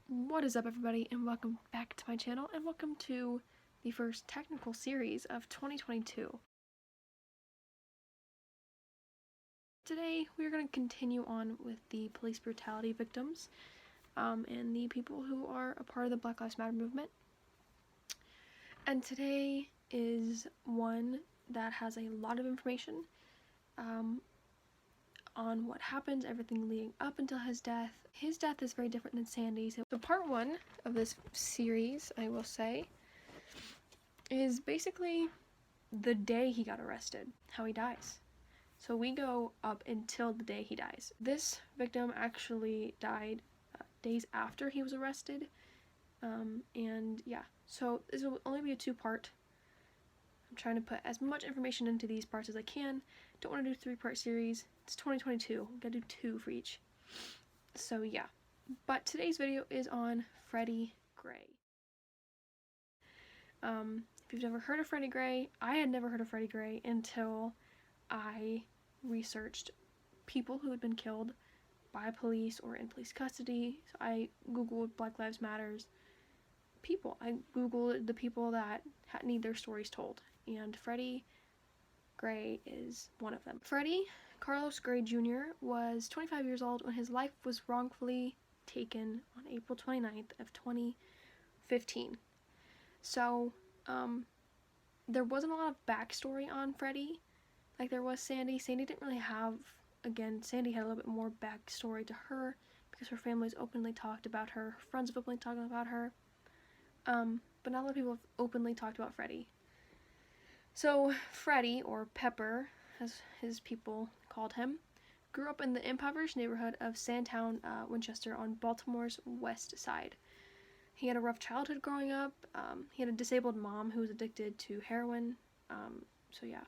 What is up, everybody, and welcome back to my channel, and welcome to the first technical series of 2022. Today, we are going to continue on with the police brutality victims and the people who are a part of the Black Lives Matter movement. And today is one that has a lot of information on what happened, everything leading up until his death. His death is very different than Sandy's. So part one of this series, I will say, is basically the day he got arrested, how he dies. So we go up until the day he dies. This victim actually died days after he was arrested. And yeah, so this will only be a two-part. I'm trying to put as much information into these parts as I can. Don't want to do a three-part series. It's 2022. We gotta do two for each. So yeah. But today's video is on Freddie Gray. If you've never heard of Freddie Gray, I had never heard of Freddie Gray until I researched people who had been killed by police or in police custody. So I googled Black Lives Matter's people. I googled the people that need their stories told, and Freddie Gray is one of them. Freddie Carlos Gray Jr was 25 years old when his life was wrongfully taken on April 29th of 2015. So, there wasn't a lot of backstory on Freddie like there was Sandy. Sandy didn't really have, again, Sandy had a little bit more backstory to her because her family's openly talked about her, her friends have openly talked about her, but not a lot of people have openly talked about Freddie. So, Freddie, or Pepper, as his people called him, grew up in the impoverished neighborhood of Sandtown, Winchester on Baltimore's west side. He had a rough childhood growing up. He had a disabled mom who was addicted to heroin. So yeah.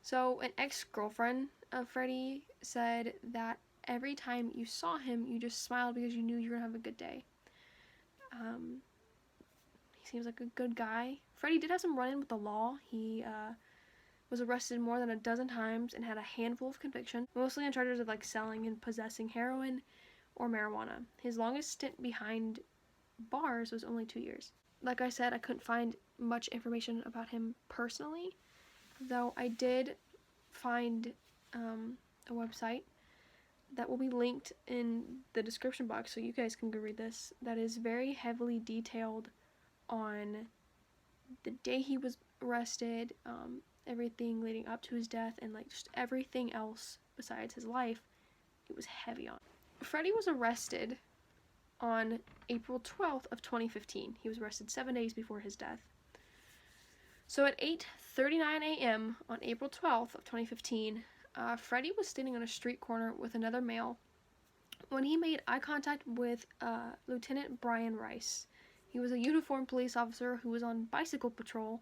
So an ex-girlfriend of Freddie said that every time you saw him, you just smiled because you knew you were gonna have a good day. He seems like a good guy. Freddie did have some run-in with the law. He was arrested more than a dozen times and had a handful of convictions, mostly on charges of like selling and possessing heroin or marijuana. His longest stint behind bars was only 2 years. Like I said, I couldn't find much information about him personally, though I did find a website that will be linked in the description box so you guys can go read this, that is very heavily detailed on the day he was arrested, everything leading up to his death, and like just everything else besides his life. It was heavy on. Freddie was arrested on April 12th of 2015. He was arrested 7 days before his death. So at 8:39 a.m. on April 12th of 2015, Freddie was standing on a street corner with another male when he made eye contact with Lieutenant Brian Rice. He was a uniformed police officer who was on bicycle patrol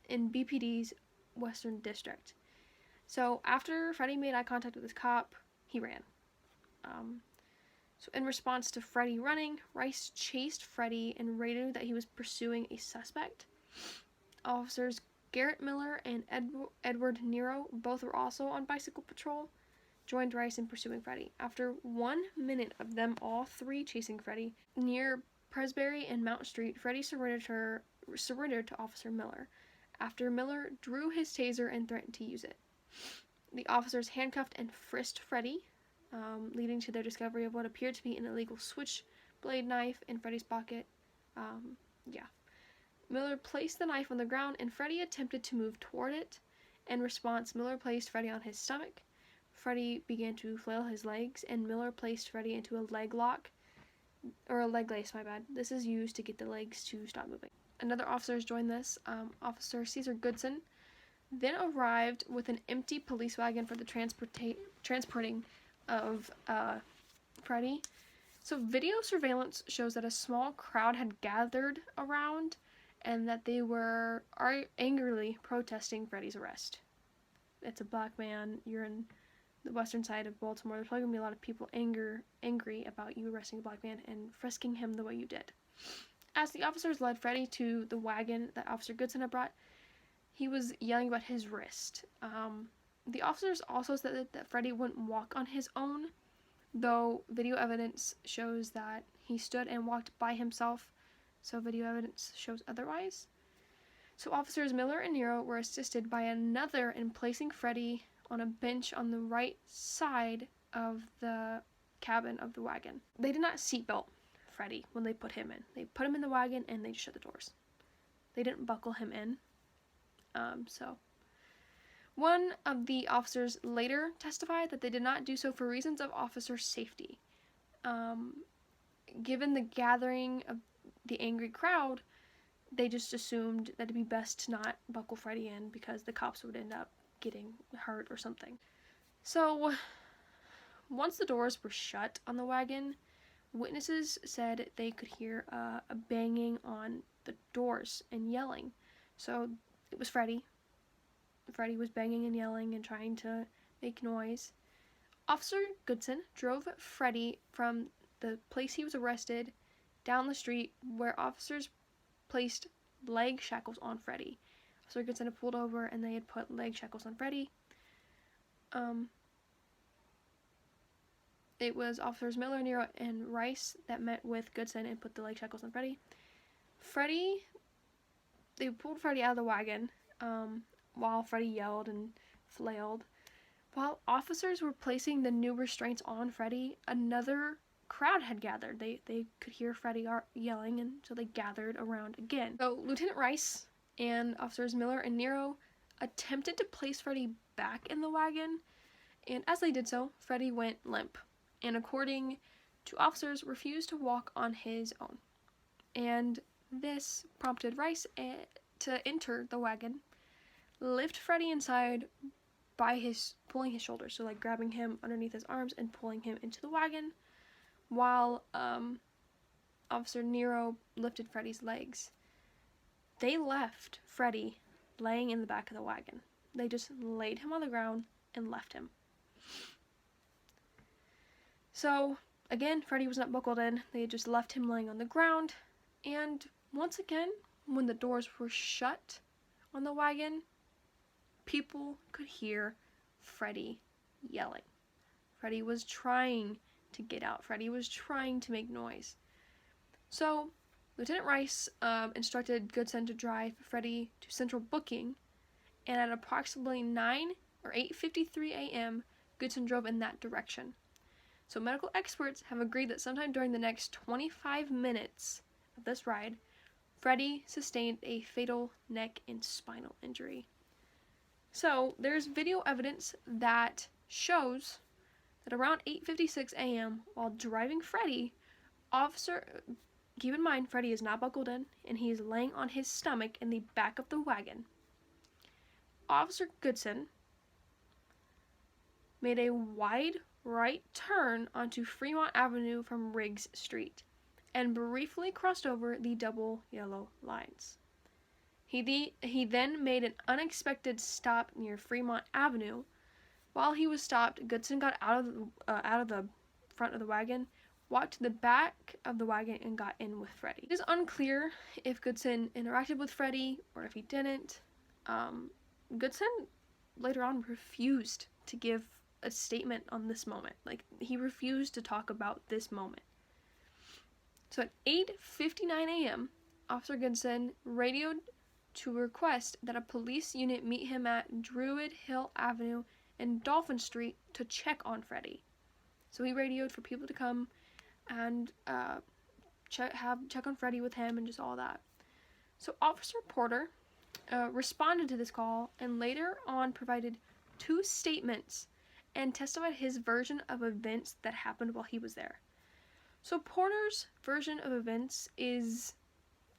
in BPD's Western District. So after Freddie made eye contact with this cop, he ran. So in response to Freddie running, Rice chased Freddie and rated that he was pursuing a suspect. Officers Garrett Miller and Edward Nero, both were also on bicycle patrol, joined Rice in pursuing Freddie. After 1 minute of them all three chasing Freddie, near Presbury and Mount Street, Freddie surrendered to Officer Miller, after Miller drew his taser and threatened to use it. The officers handcuffed and frisked Freddie, leading to their discovery of what appeared to be an illegal switchblade knife in Freddie's pocket. Miller placed the knife on the ground, and Freddie attempted to move toward it. In response, Miller placed Freddie on his stomach. Freddie began to flail his legs, and Miller placed Freddie into a leg lock, or a leg lace, my bad. This is used to get the legs to stop moving. Another officers joined this. Officer Cesar Goodson then arrived with an empty police wagon for the transporting of Freddie. So video surveillance shows that a small crowd had gathered around and that they were angrily protesting Freddie's arrest. It's a black man, you're in the western side of Baltimore, there's probably gonna be a lot of people angry about you arresting a black man and frisking him the way you did. As the officers led Freddie to the wagon that Officer Goodson had brought, he was yelling about his wrist. The officers also said that Freddie wouldn't walk on his own, though video evidence shows that he stood and walked by himself, so video evidence shows otherwise. So officers Miller and Nero were assisted by another in placing Freddie on a bench on the right side of the cabin of the wagon. They did not seatbelt Freddie when they put him in. They put him in the wagon and they just shut the doors. They didn't buckle him in. One of the officers later testified that they did not do so for reasons of officer safety. Given the gathering of the angry crowd, they just assumed that it'd be best to not buckle Freddie in because the cops would end up getting hurt or something. So, once the doors were shut on the wagon, witnesses said they could hear a banging on the doors and yelling. So, it was Freddie. Freddie was banging and yelling and trying to make noise. Officer Goodson drove Freddie from the place he was arrested down the street where officers placed leg shackles on Freddie. Officer Goodson had pulled over and they had put leg shackles on Freddie. It was officers Miller, Nero, and Rice that met with Goodson and put the leg shackles on Freddie. They pulled Freddie out of the wagon while Freddie yelled and flailed. While officers were placing the new restraints on Freddie, another crowd had gathered. They could hear Freddie yelling, and so they gathered around again. So Lieutenant Rice and officers Miller and Nero attempted to place Freddie back in the wagon, and as they did so, Freddie went limp, and according to officers, refused to walk on his own. And this prompted Rice to enter the wagon, lift Freddie inside by pulling his shoulders, so like grabbing him underneath his arms and pulling him into the wagon, while Officer Nero lifted Freddie's legs. They left Freddie laying in the back of the wagon. They just laid him on the ground and left him. So, again, Freddie was not buckled in. They just left him laying on the ground. And once again, when the doors were shut on the wagon, people could hear Freddie yelling. Freddie was trying to get out. Freddie was trying to make noise. So, Lieutenant Rice instructed Goodson to drive Freddie to Central Booking, and at approximately 8:53 a.m., Goodson drove in that direction. So medical experts have agreed that sometime during the next 25 minutes of this ride, Freddie sustained a fatal neck and spinal injury. So there's video evidence that shows that around 8:56 a.m., while driving Freddie, keep in mind, Freddie is not buckled in, and he is laying on his stomach in the back of the wagon. Officer Goodson made a wide right turn onto Fremont Avenue from Riggs Street, and briefly crossed over the double yellow lines. He then made an unexpected stop near Fremont Avenue. While he was stopped, Goodson got out of the front of the wagon, walked to the back of the wagon, and got in with Freddie. It is unclear if Goodson interacted with Freddie or if he didn't. Goodson later on refused to give a statement on this moment. Like, he refused to talk about this moment. So at 8:59 a.m., Officer Goodson radioed to request that a police unit meet him at Druid Hill Avenue and Dolphin Street to check on Freddie. So he radioed for people to come and check on Freddie with him and just all that. So Officer Porter responded to this call and later on provided 2 statements and testified his version of events that happened while he was there. So Porter's version of events is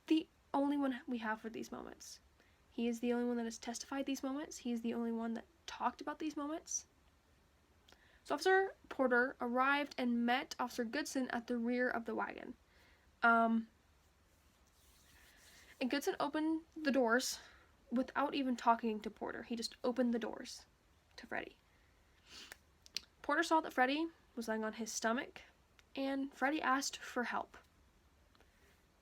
the only one we have for these moments. He is the only one that has testified these moments. He is the only one that talked about these moments. So Officer Porter arrived and met Officer Goodson at the rear of the wagon. And Goodson opened the doors without even talking to Porter. He just opened the doors to Freddie. Porter saw that Freddie was lying on his stomach, and Freddie asked for help.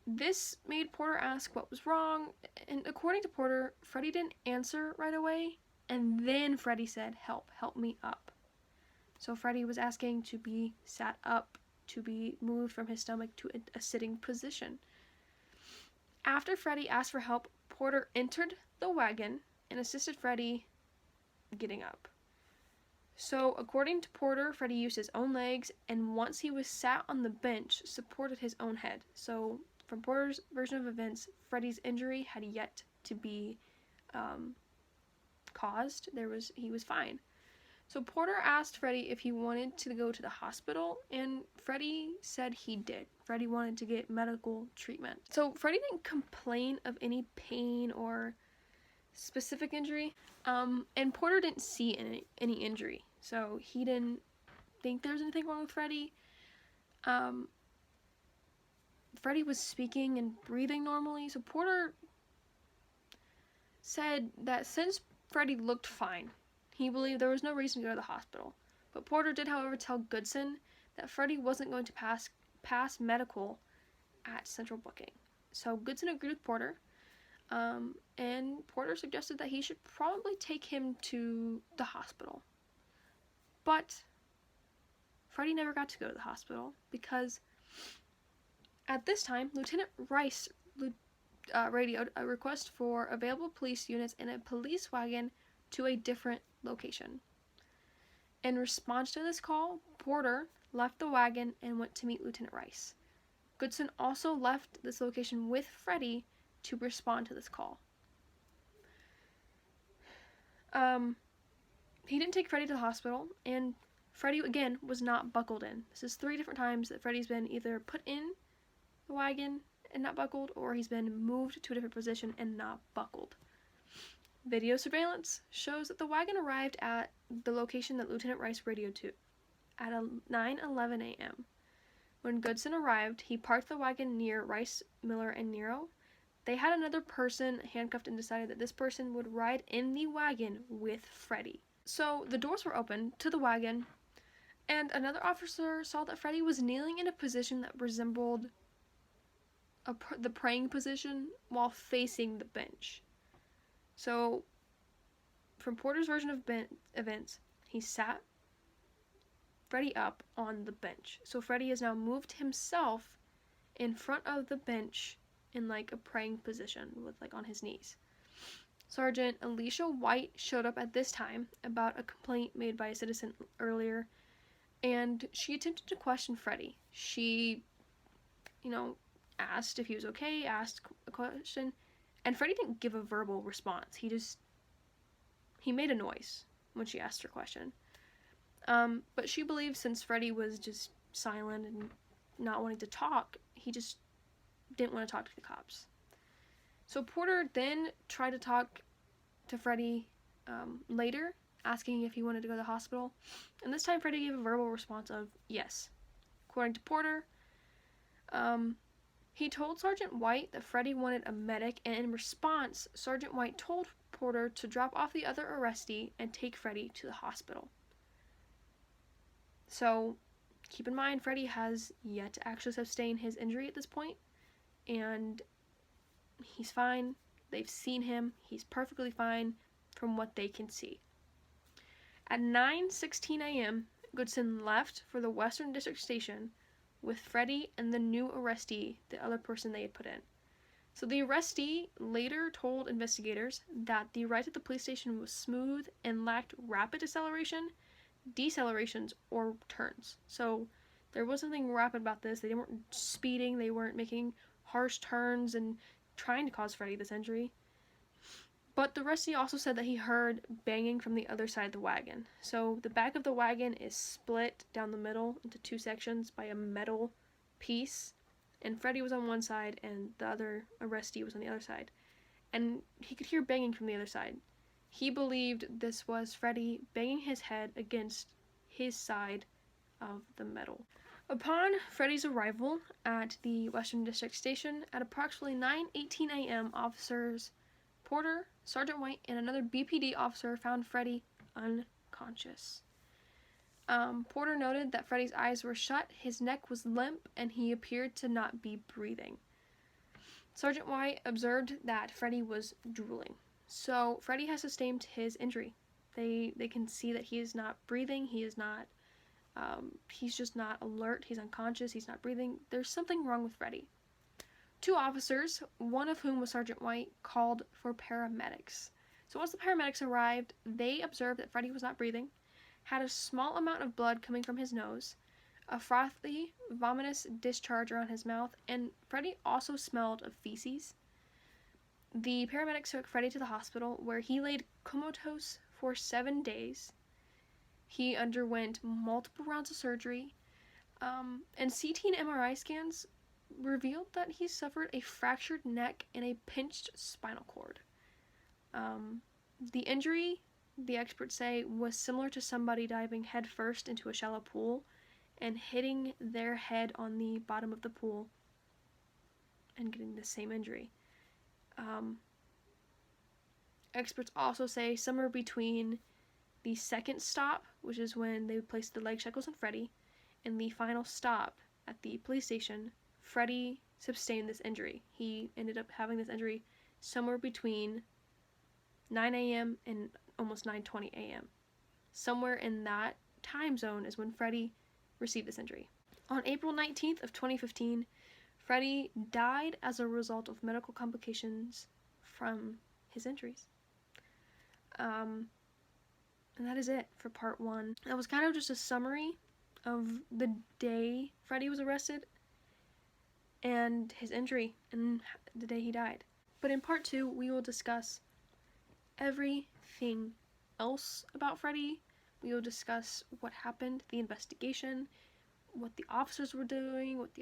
This made Porter ask what was wrong, and according to Porter, Freddie didn't answer right away, and then Freddie said, help me up. So Freddie was asking to be sat up, to be moved from his stomach to a sitting position. After Freddie asked for help, Porter entered the wagon and assisted Freddie getting up. So, according to Porter, Freddie used his own legs, and once he was sat on the bench, supported his own head. So, from Porter's version of events, Freddie's injury had yet to be caused. He was fine. So, Porter asked Freddie if he wanted to go to the hospital, and Freddie said he did. Freddie wanted to get medical treatment. So, Freddie didn't complain of any pain or specific injury, and Porter didn't see any injury, so he didn't think there was anything wrong with Freddie. Freddie was speaking and breathing normally, so Porter said that since Freddie looked fine, he believed there was no reason to go to the hospital. But Porter did, however, tell Goodson that Freddie wasn't going to pass medical at central booking. So Goodson agreed with Porter. And Porter suggested that he should probably take him to the hospital. But Freddie never got to go to the hospital because at this time, Lieutenant Rice radioed a request for available police units in a police wagon to a different location. In response to this call, Porter left the wagon and went to meet Lieutenant Rice. Goodson also left this location with Freddie to respond to this call. He didn't take Freddie to the hospital, and Freddie, again, was not buckled in. This is 3 different times that Freddie's been either put in the wagon and not buckled, or he's been moved to a different position and not buckled. Video surveillance shows that the wagon arrived at the location that Lieutenant Rice radioed to at 9:11 a.m. When Goodson arrived, he parked the wagon near Rice, Miller, and Nero. They had another person handcuffed and decided that this person would ride in the wagon with Freddie. So the doors were open to the wagon, and another officer saw that Freddie was kneeling in a position that resembled the praying position while facing the bench. So, from Porter's version of events, he sat Freddie up on the bench. So Freddie has now moved himself in front of the bench in like a praying position with like on his knees. Sergeant Alicia White showed up at this time about a complaint made by a citizen earlier, and she attempted to question Freddie. She, asked if he was okay, asked a question, and Freddie didn't give a verbal response. He made a noise when she asked her question. But she believes since Freddie was just silent and not wanting to talk, he just didn't want to talk to the cops. So Porter then tried to talk to Freddie later, asking if he wanted to go to the hospital. And this time Freddie gave a verbal response of yes. According to Porter, he told Sergeant White that Freddie wanted a medic, and in response, Sergeant White told Porter to drop off the other arrestee and take Freddie to the hospital. So, keep in mind, Freddie has yet to actually sustain his injury at this point, and he's fine. They've seen him. He's perfectly fine from what they can see. At 9:16 a.m., Goodson left for the Western District Station with Freddie and the new arrestee, the other person they had put in. So the arrestee later told investigators that the ride to the police station was smooth and lacked rapid deceleration, decelerations, or turns. So there was nothing rapid about this. They weren't speeding. They weren't making harsh turns and trying to cause Freddie this injury. But the arrestee also said that he heard banging from the other side of the wagon. So the back of the wagon is split down the middle into 2 sections by a metal piece. And Freddie was on one side and the other arrestee was on the other side. And he could hear banging from the other side. He believed this was Freddie banging his head against his side of the metal. Upon Freddie's arrival at the Western District Station at approximately 9:18 a.m., officers Porter, Sergeant White, and another BPD officer found Freddie unconscious. Porter noted that Freddie's eyes were shut, his neck was limp, and he appeared to not be breathing. Sergeant White observed that Freddie was drooling. So Freddie has sustained his injury. They can see that he is not breathing, he is not He's just not alert. He's unconscious. He's not breathing. There's something wrong with Freddie. 2 officers, one of whom was Sergeant White, called for paramedics. So once the paramedics arrived, they observed that Freddie was not breathing, had a small amount of blood coming from his nose, a frothy, vomitous discharge around his mouth, and Freddie also smelled of feces. The paramedics took Freddie to the hospital, where he laid comatose for 7 days. He underwent multiple rounds of surgery, and CT and MRI scans revealed that he suffered a fractured neck and a pinched spinal cord. The injury, the experts say, was similar to somebody diving headfirst into a shallow pool and hitting their head on the bottom of the pool and getting the same injury. Experts also say somewhere between the second stop, which is when they placed the leg shackles on Freddie, and the final stop at the police station, Freddie sustained this injury. He ended up having this injury somewhere between 9 a.m. and almost 9:20 a.m. Somewhere in that time zone is when Freddie received this injury. On April 19th of 2015, Freddie died as a result of medical complications from his injuries. And that is it for part 1. That was kind of just a summary of the day Freddie was arrested and his injury and the day he died. But in part 2, we will discuss everything else about Freddie. We will discuss what happened, the investigation, what the officers were doing, if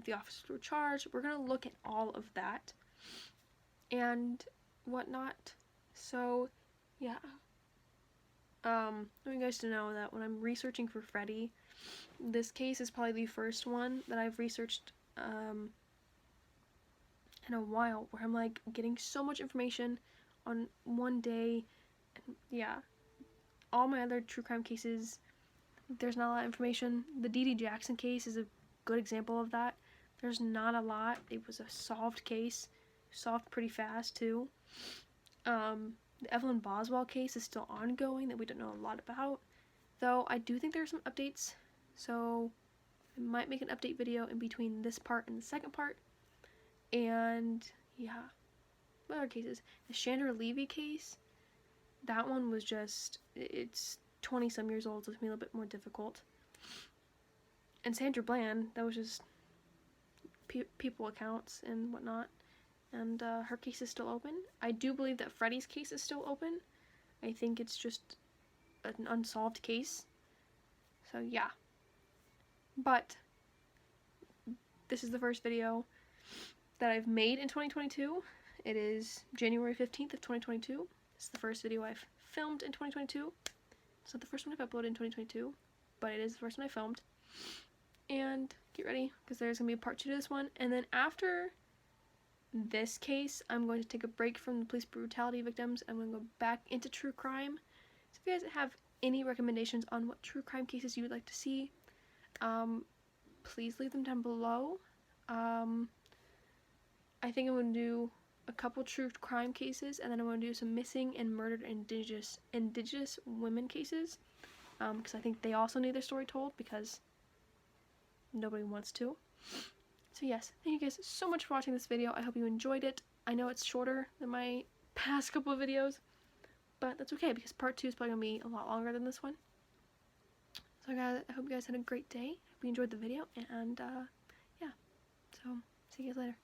the officers were charged. We're going to look at all of that and whatnot. So, yeah. I want you guys to know that when I'm researching for Freddie, this case is probably the first one that I've researched in a while, where I'm like getting so much information on one day. And yeah, all my other true crime cases, there's not a lot of information. The D.D. Jackson case is a good example of that. There's not a lot. It was a solved case, solved pretty fast too. The Evelyn Boswell case is still ongoing that we don't know a lot about, though I do think there are some updates, so I might make an update video in between this part and the second part. And yeah, what other cases? The Chandra Levy case, that one was just, it's 20 some years old, so it's gonna be a little bit more difficult. And Sandra Bland, that was just people accounts and whatnot. And her case is still open. I do believe that Freddie's case is still open. I think it's just an unsolved case. So yeah. But this is the first video that I've made in 2022. It is January 15th of 2022. It's the first video I've filmed in 2022. It's not the first one I've uploaded in 2022, but it is the first one I filmed. And get ready, because there's going to be a part 2 to this one. And then after this case, I'm going to take a break from the police brutality victims. I'm going to go back into true crime. So if you guys have any recommendations on what true crime cases you would like to see, please leave them down below. I think I'm going to do a couple true crime cases, and then I'm going to do some missing and murdered indigenous women cases, because I think they also need their story told, because nobody wants to. So yes, thank you guys so much for watching this video. I hope you enjoyed it. I know it's shorter than my past couple of videos, but that's okay, because part 2 is probably going to be a lot longer than this one. So guys, I hope you guys had a great day. I hope you enjoyed the video, and yeah, so see you guys later.